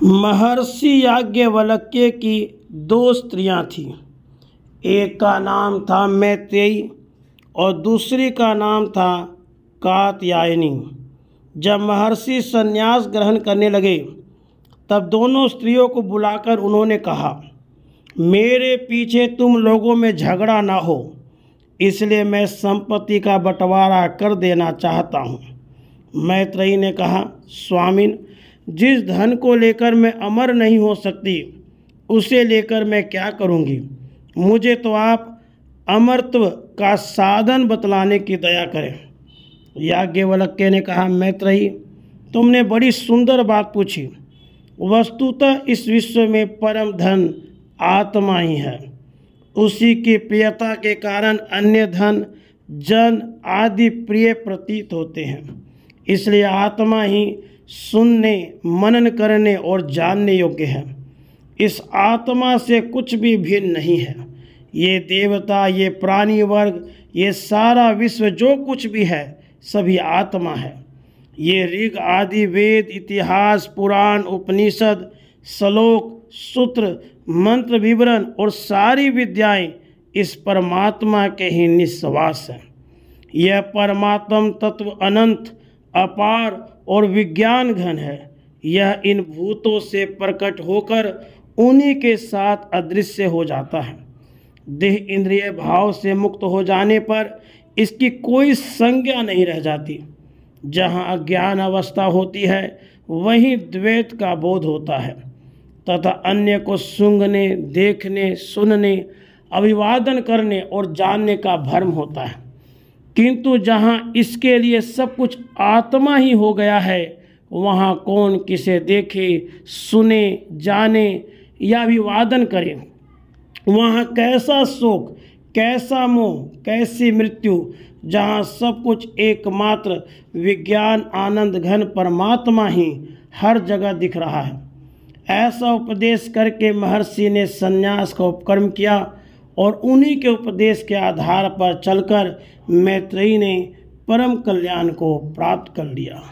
महर्षि याज्ञवल्क्य की दो स्त्रियां थीं। एक का नाम था मैत्रेयी और दूसरी का नाम था कात्यायनी। जब महर्षि संन्यास ग्रहण करने लगे तब दोनों स्त्रियों को बुलाकर उन्होंने कहा, मेरे पीछे तुम लोगों में झगड़ा ना हो, इसलिए मैं संपत्ति का बंटवारा कर देना चाहता हूँ। मैत्रेयी ने कहा, स्वामिन, जिस धन को लेकर मैं अमर नहीं हो सकती उसे लेकर मैं क्या करूँगी। मुझे तो आप अमरत्व का साधन बतलाने की दया करें। याज्ञवल्क्य ने कहा, मैत्रेयी, तुमने बड़ी सुंदर बात पूछी। वस्तुतः इस विश्व में परम धन आत्मा ही है। उसी की प्रियता के कारण अन्य धन, जन आदि प्रिय प्रतीत होते हैं। इसलिए आत्मा ही सुनने, मनन करने और जानने योग्य है। इस आत्मा से कुछ भी भिन्न नहीं है। ये देवता, ये प्राणी वर्ग, ये सारा विश्व जो कुछ भी है सभी आत्मा है। ये ऋग आदि वेद, इतिहास, पुराण, उपनिषद, श्लोक, सूत्र, मंत्र विवरण और सारी विद्याएं इस परमात्मा के ही निस्वास हैं। यह परमात्म तत्व अनंत, अपार और विज्ञान घन है। यह इन भूतों से प्रकट होकर उन्हीं के साथ अदृश्य हो जाता है। देह इंद्रिय भाव से मुक्त हो जाने पर इसकी कोई संज्ञा नहीं रह जाती। जहाँ अज्ञान अवस्था होती है वहीं द्वैत का बोध होता है तथा अन्य को सूंघने, देखने, सुनने, अभिवादन करने और जानने का भ्रम होता है। किंतु जहाँ इसके लिए सब कुछ आत्मा ही हो गया है, वहाँ कौन किसे देखे, सुने, जाने या अभिवादन करे। वहाँ कैसा शोक, कैसा मोह, कैसी मृत्यु, जहाँ सब कुछ एकमात्र विज्ञान आनंद घन परमात्मा ही हर जगह दिख रहा है। ऐसा उपदेश करके महर्षि ने संन्यास का उपक्रम किया और उन्हीं के उपदेश के आधार पर चलकर मैत्रेयी ने परम कल्याण को प्राप्त कर लिया।